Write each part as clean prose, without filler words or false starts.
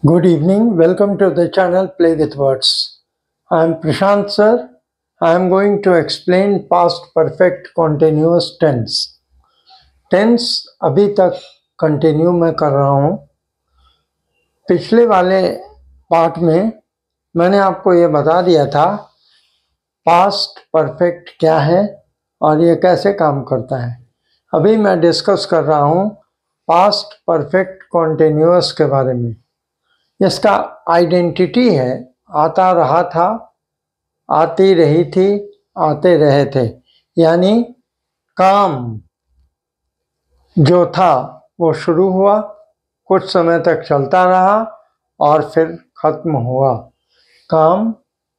Good evening. Welcome to the channel Play with Words. I am Prashant sir. I am going to explain past perfect continuous tense. Tense अभी तक continue मैं कर रहा हूँ। पिछले वाले पार्ट में मैंने आपको ये बता दिया था पास्ट परफेक्ट क्या है और ये कैसे काम करता है। अभी मैं डिस्कस कर रहा हूँ पास्ट परफेक्ट कॉन्टिन्यूअस के बारे में। इसका आइडेंटिटी है आता रहा था, आती रही थी, आते रहे थे, यानी काम जो था वो शुरू हुआ, कुछ समय तक चलता रहा और फिर खत्म हुआ। काम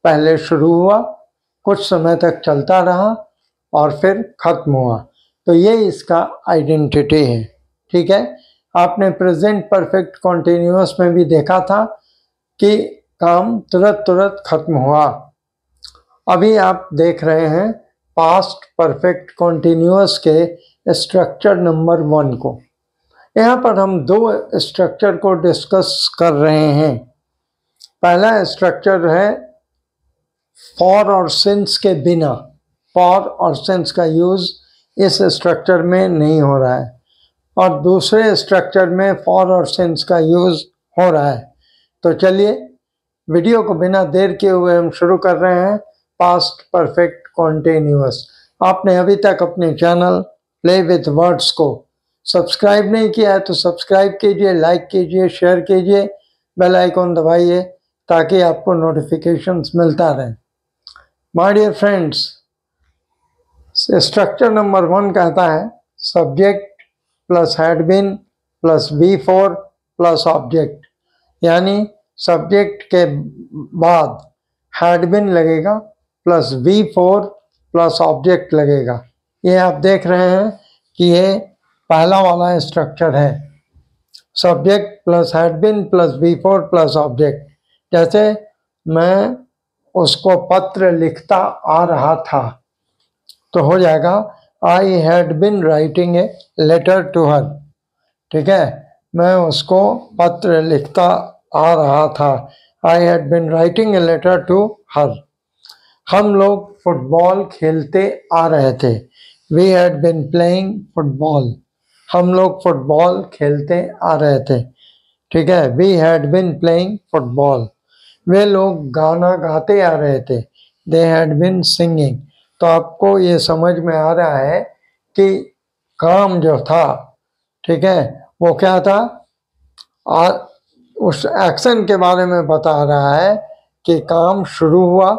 पहले शुरू हुआ, कुछ समय तक चलता रहा और फिर खत्म हुआ। तो ये इसका आइडेंटिटी है। ठीक है, आपने प्रेजेंट परफेक्ट कॉन्टिन्यूअस में भी देखा था कि काम तुरंत खत्म हुआ। अभी आप देख रहे हैं पास्ट परफेक्ट कॉन्टिन्यूअस के स्ट्रक्चर नंबर 1 को। यहाँ पर हम दो स्ट्रक्चर को डिस्कस कर रहे हैं। पहला स्ट्रक्चर है फॉर और सिंस के बिना। फॉर और सिंस का यूज इस स्ट्रक्चर में नहीं हो रहा है और दूसरे स्ट्रक्चर में फॉर और सिंस का यूज हो रहा है। तो चलिए वीडियो को बिना देर किए हुए हम शुरू कर रहे हैं पास्ट परफेक्ट कॉन्टिन्यूअस। आपने अभी तक अपने चैनल प्ले विथ वर्ड्स को सब्सक्राइब नहीं किया है तो सब्सक्राइब कीजिए, लाइक कीजिए, शेयर कीजिए, बेल आइकॉन दबाइए ताकि आपको नोटिफिकेशंस मिलता रहे। My dear friends, structure number 1 कहता है subject plus had been plus V4 plus object, यानी सब्जेक्ट के बाद हैड बीन लगेगा प्लस V4 प्लस ऑब्जेक्ट लगेगा। ये आप देख रहे हैं कि ये पहला वाला स्ट्रक्चर है, subject plus had been plus V4 plus object. जैसे मैं उसको पत्र लिखता आ रहा था तो हो जाएगा I had been writing a letter to her. ठीक है, मैं उसको पत्र लिखता आ रहा था, I had been writing a letter to her. हम लोग फुटबॉल खेलते आ रहे थे, we had been playing football. हम लोग फुटबॉल खेलते आ रहे थे। ठीक है, we had been playing football. वे लोग गाना गाते आ रहे थे, दे हैड बीन सिंगिंग। तो आपको ये समझ में आ रहा है कि काम जो था, ठीक है, वो क्या था, और उस एक्शन के बारे में बता रहा है कि काम शुरू हुआ,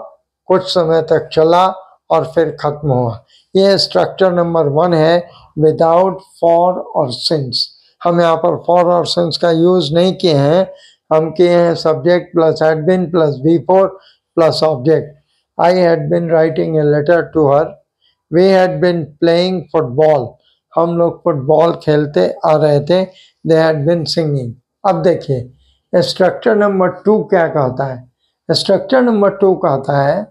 कुछ समय तक चला और फिर खत्म हुआ। ये स्ट्रक्चर नंबर 1 है विदाउट फॉर और सिंस। हम यहाँ पर फॉर और सिंस का यूज नहीं किए हैं, हम किए हैं subject plus had been plus V4 plus object. I had been writing a letter to her, we had been playing football. हम लोग फुटबॉल खेलते आ रहे थे, दे हैड बीन सिंगिंग। अब देखिए स्ट्रक्चर नंबर 2 क्या कहता है। स्ट्रक्चर नंबर 2 कहता है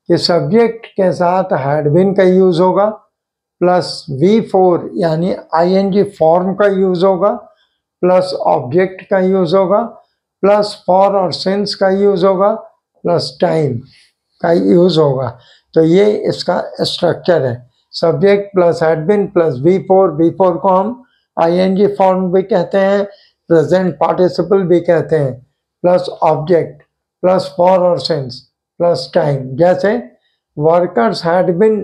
कि सब्जेक्ट के साथ हैड बीन का यूज होगा प्लस V4 यानी ING फॉर्म का यूज होगा प्लस ऑब्जेक्ट का यूज होगा प्लस फॉर और सिंस का यूज होगा प्लस टाइम का यूज होगा। तो ये इसका स्ट्रक्चर है, subject plus had been plus V4। V4 को हम ING फॉर्म भी कहते हैं, प्रेजेंट पार्टिसिपल भी कहते हैं, प्लस ऑब्जेक्ट प्लस फॉर और सिंस प्लस टाइम। जैसे workers had been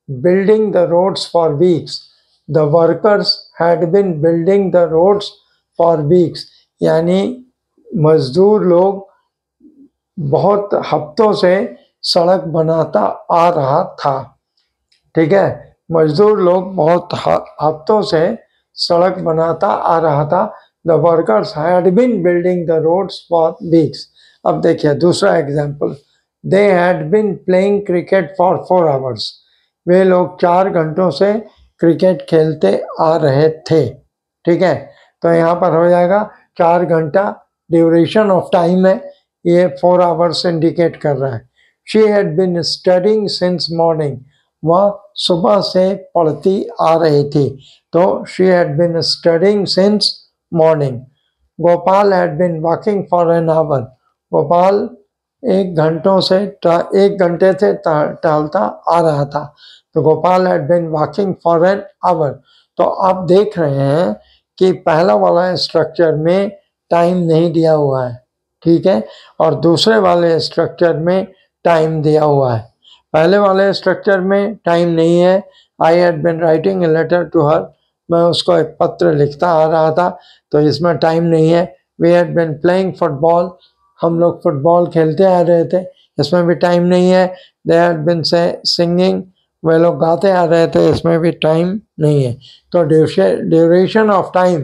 building the roads for weeks, the workers had been building the roads for weeks, यानी मजदूर लोग बहुत हफ्तों से सड़क बनाता आ रहा था। ठीक है, मजदूर लोग बहुत हफ्तों से सड़क बनाता आ रहा था। The workers had been building the roads for weeks. अब देखिए दूसरा example, they had been playing cricket for 4 hours. वे लोग 4 घंटों से क्रिकेट खेलते आ रहे थे। ठीक है, तो यहाँ पर हो जाएगा 4 घंटा ड्यूरेशन ऑफ टाइम है, ये 4 आवर्स इंडिकेट कर रहा है। She had been studying since morning, वह सुबह से पढ़ती आ रही थी, तो she had been studying since morning. Gopal had been walking for an hour. Gopal 1 घंटे से टहलता आ रहा था। तो Gopal had been walking for an hour. तो आप देख रहे हैं कि पहला वाला स्ट्रक्चर में टाइम नहीं दिया हुआ है, ठीक है, और दूसरे वाले स्ट्रक्चर में टाइम दिया हुआ है। पहले वाले स्ट्रक्चर में टाइम नहीं है। I had been writing a letter to her, मैं उसको एक पत्र लिखता आ रहा था, तो इसमें टाइम नहीं है। We had been playing football, हम लोग फुटबॉल खेलते आ रहे थे, इसमें भी टाइम नहीं है। दे हैड बीन सिंगिंग, वे लोग गाते आ रहे थे, इसमें भी टाइम नहीं है। तो ड्यूरेशन ऑफ टाइम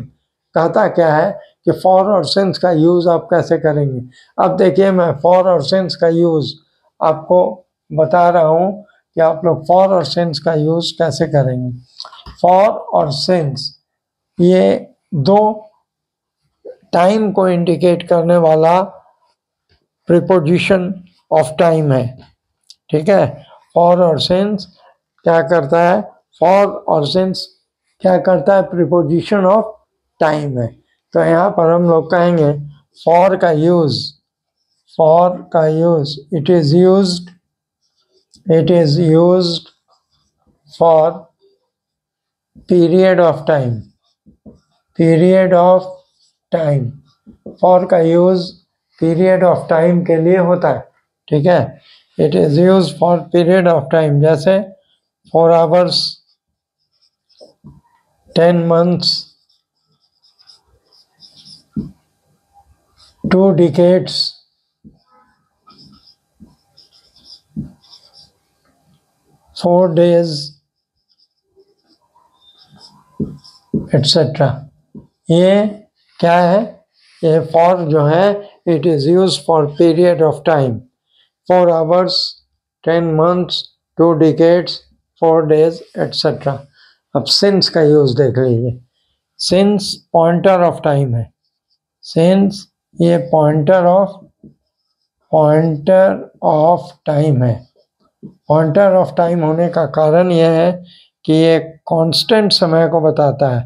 कहता क्या है कि फॉर और सिंस का यूज़ आप कैसे करेंगे। अब देखिए, मैं फॉर और सिंस का यूज़ आपको बता रहा हूँ कि आप लोग फॉर और सिंस का यूज़ कैसे करेंगे। फॉर और सिंस ये दो टाइम को इंडिकेट करने वाला प्रीपोजिशन ऑफ टाइम है, ठीक है। फॉर और सिंस क्या करता है, फॉर और सिंस क्या करता है, प्रीपोजिशन ऑफ टाइम है। तो यहाँ पर हम लोग कहेंगे फॉर का use, it is used for period of time, for का यूज पीरियड ऑफ टाइम के लिए होता है, ठीक है। It is use for period of time, जैसे 4 hours, 10 months, 2 decades, 4 days, etc. ये क्या है, ये फॉर जो है it is use for period of time, 4 hours, 10 months, 2 decades, 4 days, etc. अब सिंस का यूज देख लीजिए। सिंस पॉइंटर ऑफ टाइम है, सिंस ये पॉइंटर ऑफ टाइम है। पॉइंटर ऑफ टाइम होने का कारण यह है कि ये कांस्टेंट समय को बताता है,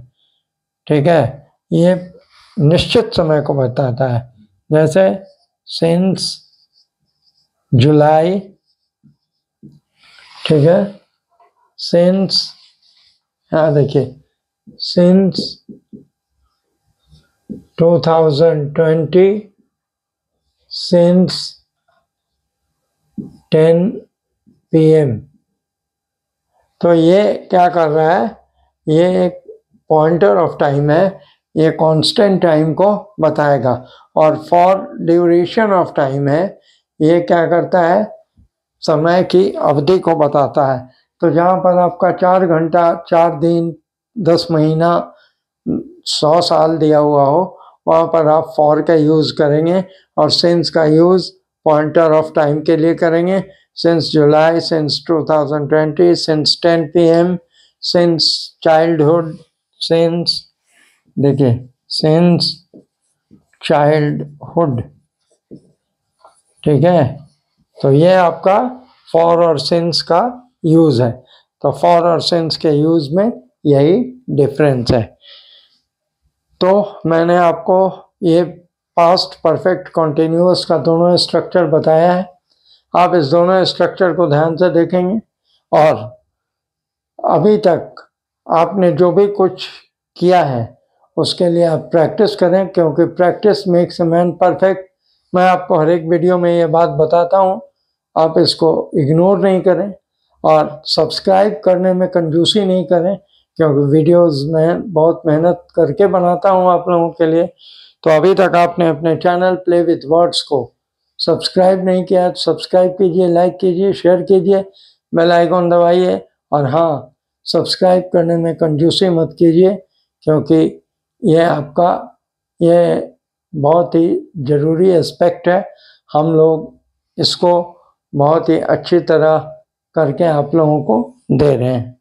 ठीक है, ये निश्चित समय को बताता है। जैसे सिंस जुलाई, ठीक है, सिंस, हाँ देखिए, सिंस 2020, सिंस 10 PM। तो ये क्या कर रहा है, ये एक पॉइंटर ऑफ टाइम है, ये कांस्टेंट टाइम को बताएगा। और फॉर ड्यूरेशन ऑफ टाइम है, ये क्या करता है, समय की अवधि को बताता है। तो जहाँ पर आपका 4 घंटा, 4 दिन, 10 महीना, 100 साल दिया हुआ हो, वहाँ पर आप फॉर का यूज़ करेंगे और सिंस का यूज़ पॉइंटर ऑफ टाइम के लिए करेंगे। सिंस जुलाई, since 2020, since 10 PM, since childhood, since, देखिए, सिंस चाइल्डहुड, ठीक है। तो ये आपका फॉर और सिंस का यूज़ है। तो फॉर और सिंस के यूज़ में यही डिफरेंस है। तो मैंने आपको ये पास्ट परफेक्ट कॉन्टिन्यूअस का दोनों स्ट्रक्चर बताया है। आप इस दोनों स्ट्रक्चर को ध्यान से देखेंगे और अभी तक आपने जो भी कुछ किया है उसके लिए आप प्रैक्टिस करें, क्योंकि practice makes a man perfect. मैं आपको हर एक वीडियो में ये बात बताता हूँ, आप इसको इग्नोर नहीं करें और सब्सक्राइब करने में कंजूसी नहीं करें, क्योंकि वीडियोस में बहुत मेहनत करके बनाता हूँ आप लोगों के लिए। तो अभी तक आपने अपने चैनल प्ले विथ वर्ड्स को सब्सक्राइब नहीं किया है तो सब्सक्राइब कीजिए, लाइक कीजिए, शेयर कीजिए, बेल आइकॉन दबाइए। और हाँ, सब्सक्राइब करने में कंजूसी मत कीजिए, क्योंकि ये आपका ये बहुत ही ज़रूरी एस्पेक्ट है। हम लोग इसको बहुत ही अच्छी तरह करके आप लोगों को दे रहे हैं।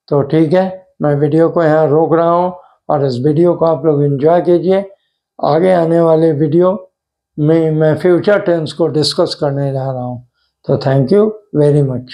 तो ठीक है, मैं वीडियो को यहाँ रोक रहा हूँ और इस वीडियो को आप लोग एंजॉय कीजिए। आगे आने वाले वीडियो में मैं फ्यूचर टेंस को डिस्कस करने जा रहा हूँ। तो थैंक यू वेरी मच।